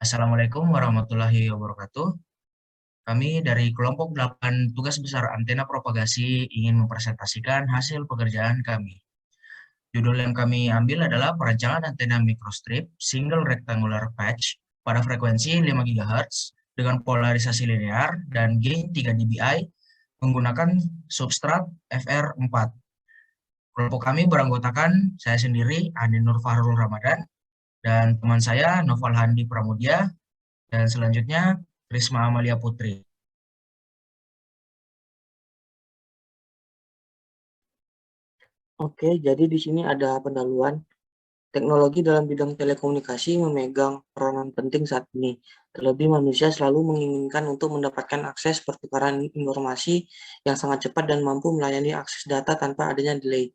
Assalamualaikum warahmatullahi wabarakatuh. Kami dari kelompok 8 tugas besar antena propagasi ingin mempresentasikan hasil pekerjaan kami. Judul yang kami ambil adalah perancangan antena microstrip single rectangular patch pada frekuensi 5 GHz dengan polarisasi linear dan gain 3 dBi menggunakan substrat FR4. Kelompok kami beranggotakan saya sendiri, Andi Nur Fahrul Ramadan, dan teman saya, Noval Handi Pramudia, dan selanjutnya Risma Amalia Putri. Oke, jadi di sini ada pendahuluan. Teknologi dalam bidang telekomunikasi memegang peranan penting saat ini. Terlebih manusia selalu menginginkan untuk mendapatkan akses pertukaran informasi yang sangat cepat dan mampu melayani akses data tanpa adanya delay.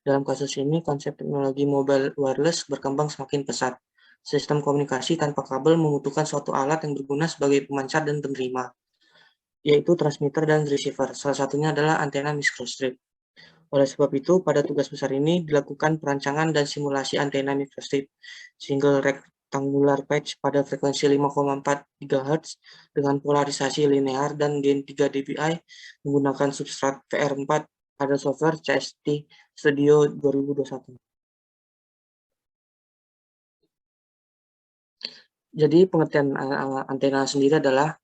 Dalam kasus ini, konsep teknologi mobile wireless berkembang semakin pesat. Sistem komunikasi tanpa kabel membutuhkan suatu alat yang berguna sebagai pemancar dan penerima, yaitu transmitter dan receiver. Salah satunya adalah antena microstrip. Oleh sebab itu, pada tugas besar ini dilakukan perancangan dan simulasi antena microstrip single rectangular patch pada frekuensi 5,4 GHz dengan polarisasi linear dan gain 3 dBi menggunakan substrat VR4 pada software CST Studio 2021. Jadi pengertian antena sendiri adalah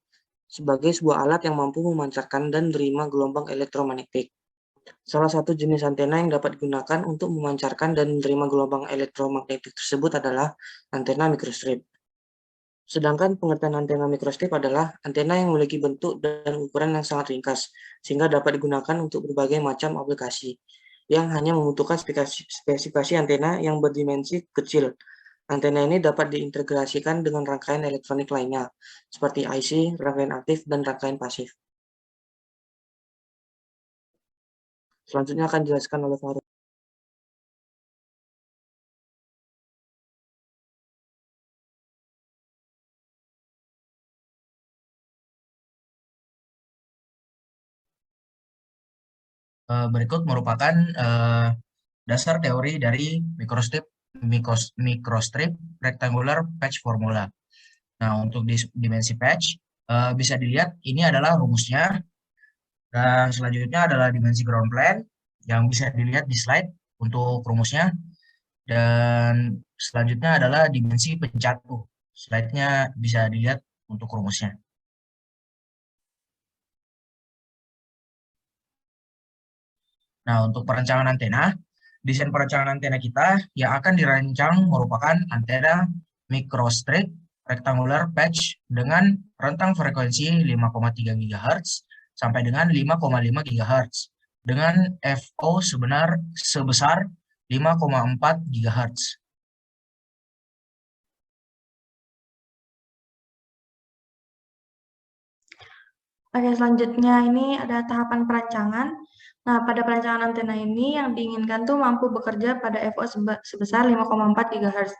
sebagai sebuah alat yang mampu memancarkan dan menerima gelombang elektromagnetik. Salah satu jenis antena yang dapat digunakan untuk memancarkan dan menerima gelombang elektromagnetik tersebut adalah antena microstrip. Sedangkan pengertian antena microstrip adalah antena yang memiliki bentuk dan ukuran yang sangat ringkas, sehingga dapat digunakan untuk berbagai macam aplikasi, yang hanya membutuhkan spesifikasi antena yang berdimensi kecil. Antena ini dapat diintegrasikan dengan rangkaian elektronik lainnya, seperti IC, rangkaian aktif, dan rangkaian pasif. Selanjutnya akan dijelaskan oleh Faruk. Berikut merupakan dasar teori dari microstrip rectangular patch formula. Nah, untuk dimensi patch bisa dilihat ini adalah rumusnya, dan selanjutnya adalah dimensi ground plane yang bisa dilihat di slide untuk rumusnya, dan selanjutnya adalah dimensi pencatuh. Slide-nya bisa dilihat untuk rumusnya. Nah, untuk perancangan antena, desain perancangan antena kita yang akan dirancang merupakan antena microstrip rectangular patch dengan rentang frekuensi 5,3 GHz sampai dengan 5,5 GHz dengan FO sebesar 5,4 GHz. Oke, selanjutnya ini ada tahapan perancangan. Nah, pada perancangan antena ini yang diinginkan tuh mampu bekerja pada FO sebesar 5,4 GHz.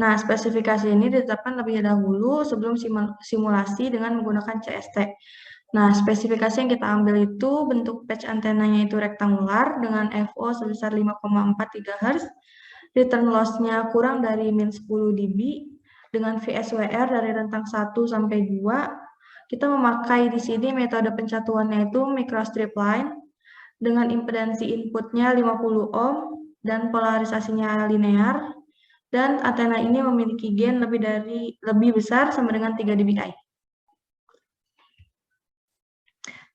Nah, spesifikasi ini ditetapkan lebih dahulu sebelum simulasi dengan menggunakan CST. Nah, spesifikasi yang kita ambil itu bentuk patch antenanya itu rektangular dengan FO sebesar 5,4 GHz, return loss-nya kurang dari min 10 dB, dengan VSWR dari rentang 1 sampai 2. Kita memakai di sini metode pencatuannya itu microstrip line dengan impedansi inputnya 50 ohm dan polarisasinya linear, dan antena ini memiliki gain lebih besar sama dengan 3 dBi.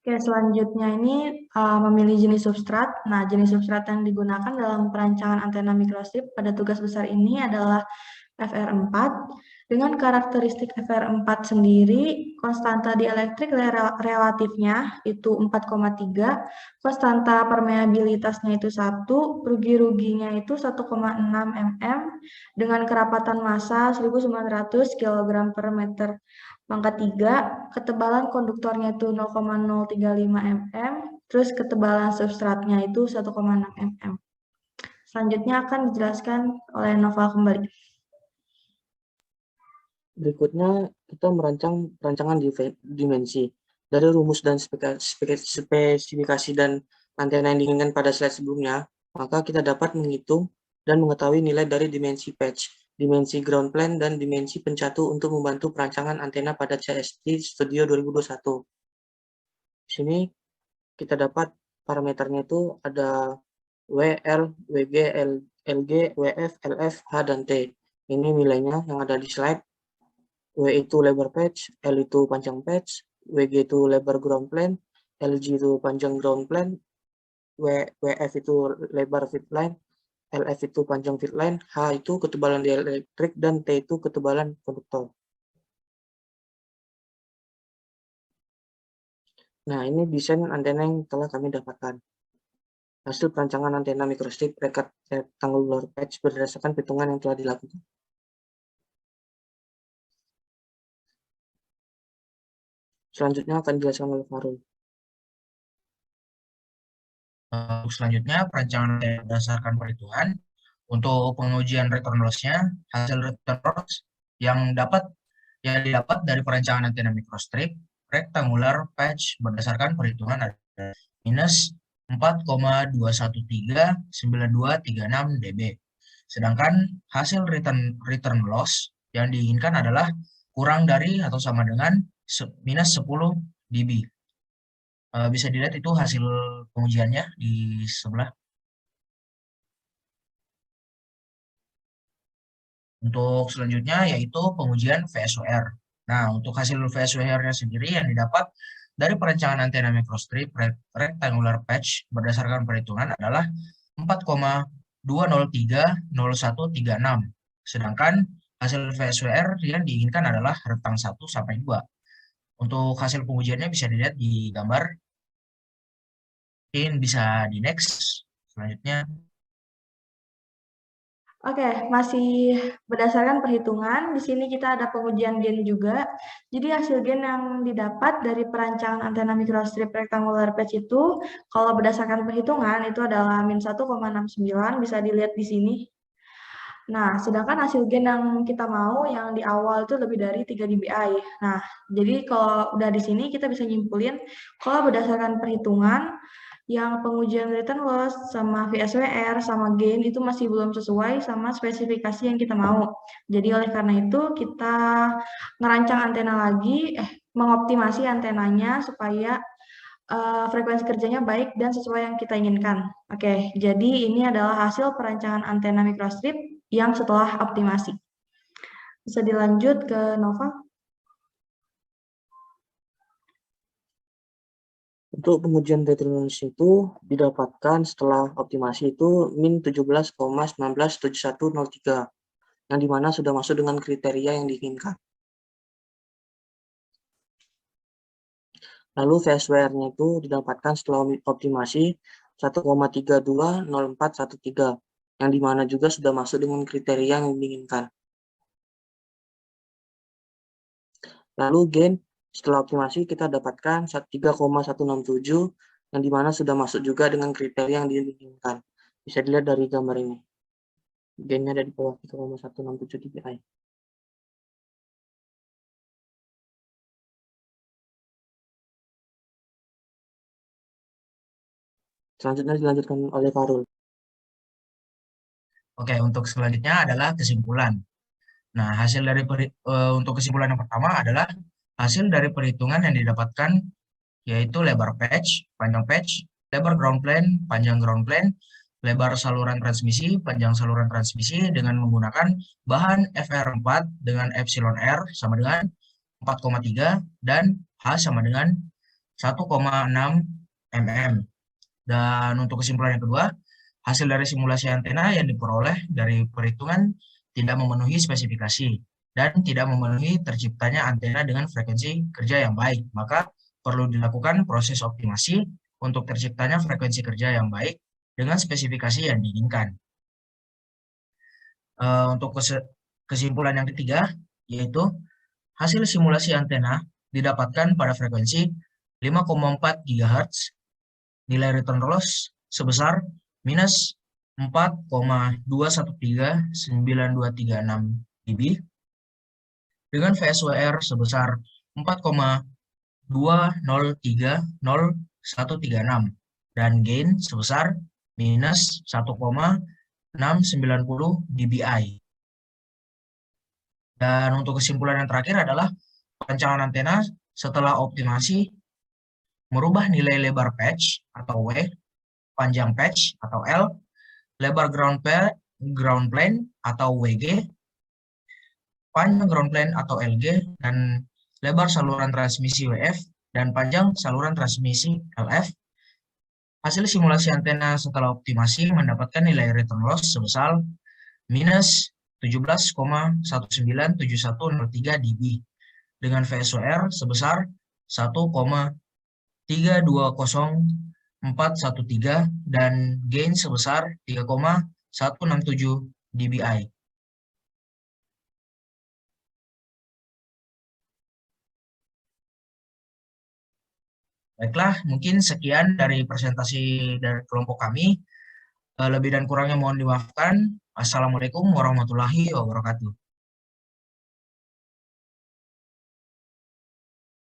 Oke, selanjutnya ini memilih jenis substrat. Nah, jenis substrat yang digunakan dalam perancangan antena microstrip pada tugas besar ini adalah FR4. Dengan karakteristik FR4 sendiri, konstanta dielektrik relatifnya itu 4,3, konstanta permeabilitasnya itu 1, rugi-ruginya itu 1,6 mm, dengan kerapatan massa 1900 kg per meter pangkat 3, ketebalan konduktornya itu 0,035 mm, terus ketebalan substratnya itu 1,6 mm. Selanjutnya akan dijelaskan oleh Noval kembali. Berikutnya kita merancang perancangan dimensi. Dari rumus dan spesifikasi dan antena yang diinginkan pada slide sebelumnya, maka kita dapat menghitung dan mengetahui nilai dari dimensi patch. dimensi ground plane, dan dimensi pencatu untuk membantu perancangan antena pada CST Studio 2021. Di sini kita dapat parameternya itu ada WL, WG, LG, WF, LF, H, dan T. Ini nilainya yang ada di slide. W itu lebar patch, L itu panjang patch, WG itu lebar ground plane, LG itu panjang ground plane, WF itu lebar feed line, LF itu panjang feed line, H itu ketebalan dieelektrik, dan T itu ketebalan konduktor. Nah, ini desain antena yang telah kami dapatkan. Hasil perancangan antena microstrip rectangular patch berdasarkan perhitungan yang telah dilakukan. Selanjutnya akan dijelaskan oleh Farul. Untuk selanjutnya, perancangan antena berdasarkan perhitungan. Untuk pengujian return loss-nya, hasil return loss yang didapat dari perancangan antena microstrip rectangular patch berdasarkan perhitungan adalah minus 4,2139236 dB. Sedangkan hasil return loss yang diinginkan adalah kurang dari atau sama dengan minus 10 dB. Bisa dilihat itu hasil pengujiannya di sebelah. Untuk selanjutnya yaitu pengujian VSWR. Nah, untuk hasil VSWR-nya sendiri yang didapat dari perancangan antena microstrip rectangular patch berdasarkan perhitungan adalah 4,2030136. Sedangkan hasil VSWR yang diinginkan adalah rentang 1 sampai 2. Untuk hasil pengujiannya bisa dilihat di gambar. Mungkin bisa di next. Selanjutnya. Oke, masih berdasarkan perhitungan. Di sini kita ada pengujian gain juga. Jadi hasil gain yang didapat dari perancangan antena microstrip rectangular patch itu, kalau berdasarkan perhitungan itu adalah min 1,69, bisa dilihat di sini. Nah, sedangkan hasil gain yang kita mau yang di awal itu lebih dari 3 dBi. Nah, jadi kalau udah di sini kita bisa nyimpulin kalau berdasarkan perhitungan yang pengujian return loss sama VSWR sama gain itu masih belum sesuai sama spesifikasi yang kita mau. Jadi oleh karena itu kita ngerancang antena lagi, mengoptimasi antenanya supaya frekuensi kerjanya baik dan sesuai yang kita inginkan. Oke, jadi ini adalah hasil perancangan antena microstrip yang setelah optimasi. Bisa dilanjut ke Nova. Untuk pengujian return loss itu didapatkan setelah optimasi itu min 17,197103, yang dimana sudah masuk dengan kriteria yang diinginkan. Lalu VSWR-nya itu didapatkan setelah optimasi 1,320413, yang dimana juga sudah masuk dengan kriteria yang diinginkan. Lalu gain setelah optimasi kita dapatkan 3,167, yang dimana sudah masuk juga dengan kriteria yang diinginkan. Bisa dilihat dari gambar ini. Gainnya ada di bawah 3,167 dBi. Selanjutnya dilanjutkan oleh Farul. Oke, untuk selanjutnya adalah kesimpulan. Nah, hasil dari untuk kesimpulan yang pertama adalah hasil dari perhitungan yang didapatkan yaitu lebar patch, panjang patch, lebar ground plane, panjang ground plane, lebar saluran transmisi, panjang saluran transmisi dengan menggunakan bahan FR4 dengan epsilon R sama dengan 4,3 dan H sama dengan 1,6 mm. Dan untuk kesimpulan yang kedua, hasil dari simulasi antena yang diperoleh dari perhitungan tidak memenuhi spesifikasi dan tidak memenuhi terciptanya antena dengan frekuensi kerja yang baik. Maka perlu dilakukan proses optimasi untuk terciptanya frekuensi kerja yang baik dengan spesifikasi yang diinginkan. Untuk kesimpulan yang ketiga, yaitu hasil simulasi antena didapatkan pada frekuensi 5,4 GHz, nilai return loss sebesar minus 4,2139236 dB dengan VSWR sebesar 4,2030136 dan gain sebesar minus 1,690 dBi. Dan untuk kesimpulan yang terakhir adalah perancangan antena setelah optimasi merubah nilai lebar patch atau W, panjang patch atau L, lebar ground plane atau WG, panjang ground plane atau LG, dan lebar saluran transmisi WF, dan panjang saluran transmisi LF. Hasil simulasi antena setelah optimasi mendapatkan nilai return loss sebesar minus 17,197103 dB dengan VSWR sebesar 1,320413 dan gain sebesar 3,167 dBi. Baiklah, mungkin sekian dari presentasi dari kelompok kami. Lebih dan kurangnya mohon dimaafkan. Assalamualaikum warahmatullahi wabarakatuh.